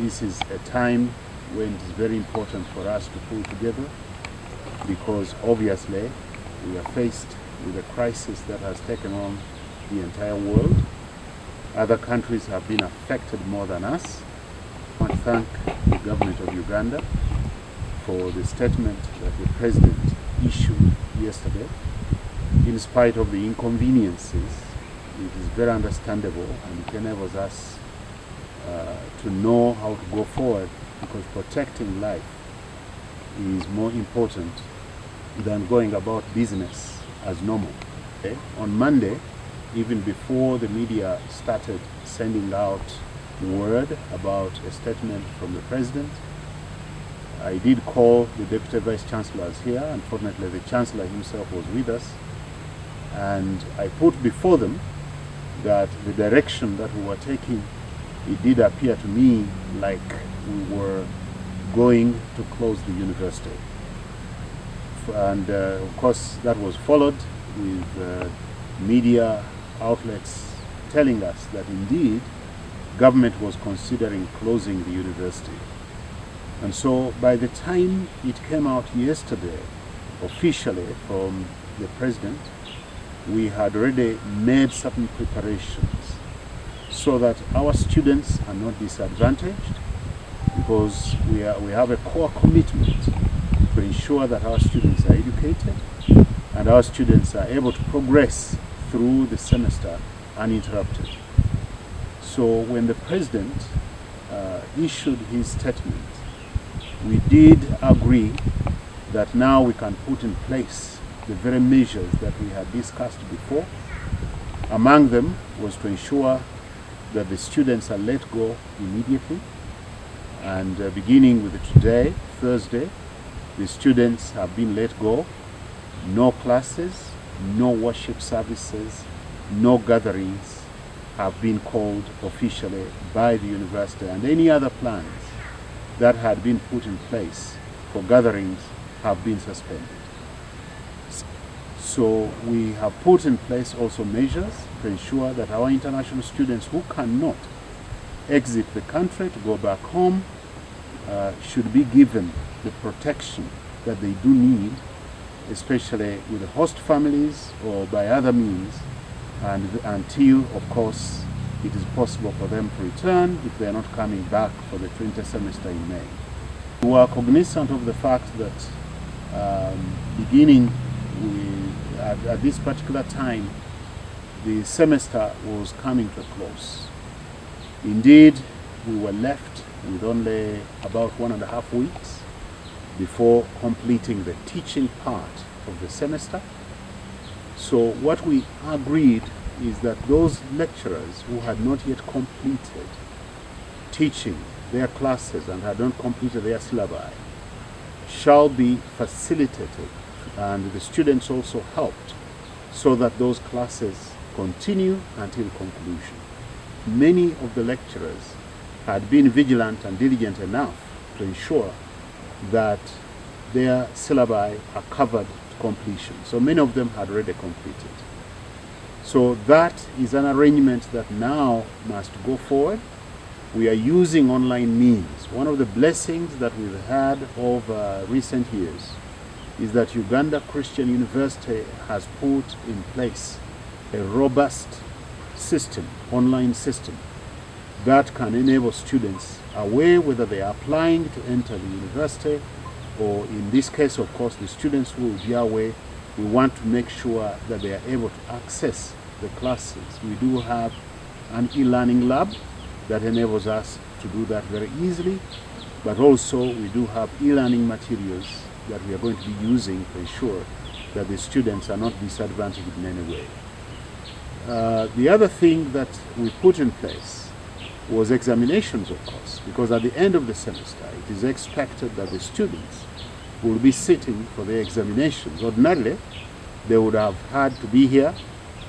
this is a time when it is very important for us to pull together, because obviously we are faced with a crisis that has taken on the entire world. Other countries have been affected more than us. I want to thank the government of Uganda for the statement that the president issued yesterday. In spite of the inconveniences, it is very understandable, and it enables us to know how to go forward, because protecting life is more important than going about business as normal. Okay? On Monday, even before the media started sending out word about a statement from the president, I did call the deputy vice chancellors here. Unfortunately, the chancellor himself was with us, and I put before them that the direction that we were taking, it did appear to me like we were going to close the university. And of course, that was followed with media outlets telling us that indeed government was considering closing the university. And so by the time it came out yesterday officially from the president, we had already made certain preparations so that our students are not disadvantaged, because we have a core commitment to ensure that our students are educated and our students are able to progress through the semester uninterrupted. So when the president issued his statement, we did agree that now we can put in place the very measures that we had discussed before. Among them was to ensure that the students are let go immediately, and beginning with today, Thursday, the students have been let go. No classes, no worship services, no gatherings have been called officially by the university, and any other plans that had been put in place for gatherings have been suspended. So we have put in place also measures to ensure that our international students who cannot exit the country to go back home should be given the protection that they do need, especially with the host families or by other means, and until, of course, it is possible for them to return if they are not coming back for the winter semester in May. We are cognizant of the fact that beginning at this particular time, the semester was coming to a close. Indeed, we were left with only about 1.5 weeks before completing the teaching part of the semester. So what we agreed is that those lecturers who had not yet completed teaching their classes and had not completed their syllabi shall be facilitated, and the students also helped, so that those classes continue until conclusion. Many of the lecturers had been vigilant and diligent enough to ensure that their syllabi are covered to completion. So many of them had already completed. So that is an arrangement that now must go forward. We are using online means. One of the blessings that we've had over recent years is that Uganda Christian University has put in place a robust system, online system, that can enable students, aware whether they are applying to enter the university, or in this case, of course, the students who will be away, we want to make sure that they are able to access the classes. We do have an e-learning lab that enables us to do that very easily, but also we do have e-learning materials that we are going to be using to ensure that the students are not disadvantaged in any way. The other thing that we put in place was examinations, of course, because at the end of the semester, it is expected that the students will be sitting for their examinations. Ordinarily, they would have had to be here,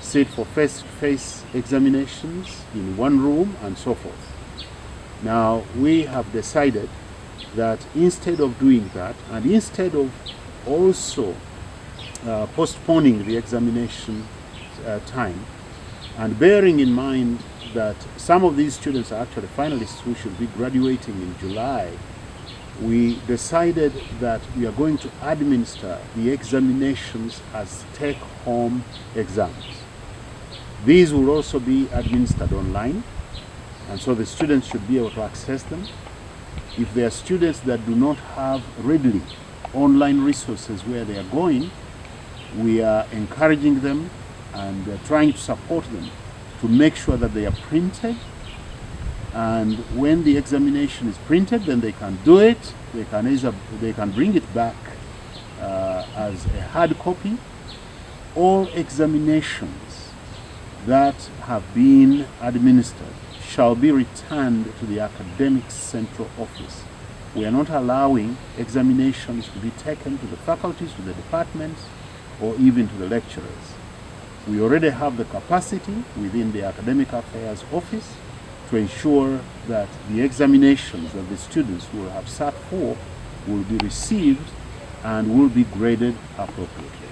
sit for face-to-face examinations in one room, and so forth. Now, we have decided that instead of doing that, and instead of also postponing the examination time, and bearing in mind that some of these students are actually finalists who should be graduating in July, we decided that we are going to administer the examinations as take-home exams. These will also be administered online, and so the students should be able to access them. If there are students that do not have readily online resources where they are going, we are encouraging them and trying to support them to make sure that they are printed, and when the examination is printed, then they can do it. They can bring it back as a hard copy. All examinations that have been administered shall be returned to the academic central office. We are not allowing examinations to be taken to the faculties, to the departments, or even to the lecturers. We already have the capacity within the academic affairs office to ensure that the examinations that the students will have sat for will be received and will be graded appropriately.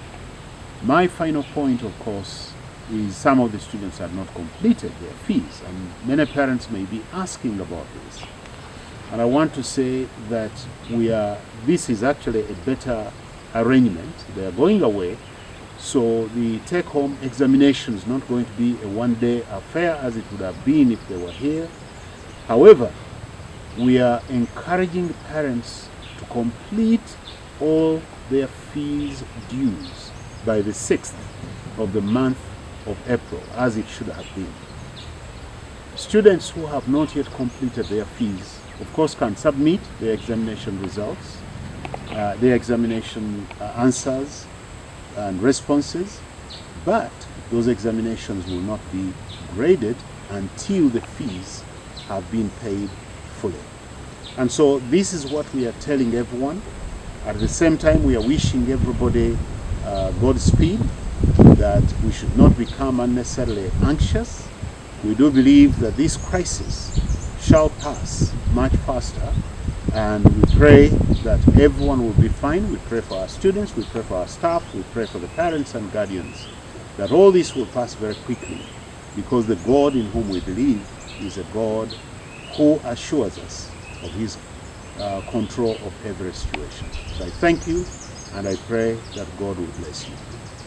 My final point, of course, is some of the students have not completed their fees, and many parents may be asking about this. And I want to say that this is actually a better arrangement. They are going away, so the take-home examination is not going to be a one-day affair as it would have been if they were here. However, we are encouraging parents to complete all their fees dues by the 6th of the month of April, as it should have been. Students who have not yet completed their fees, of course, can submit their examination results, their examination answers and responses, but those examinations will not be graded until the fees have been paid fully. And so this is what we are telling everyone. At the same time, we are wishing everybody Godspeed, that we should not become unnecessarily anxious. We do believe that this crisis shall pass much faster, and we pray that everyone will be fine. We pray for our students, we pray for our staff, we pray for the parents and guardians, that all this will pass very quickly, because the God in whom we believe is a God who assures us of his control of every situation. So I thank you, and I pray that God will bless you.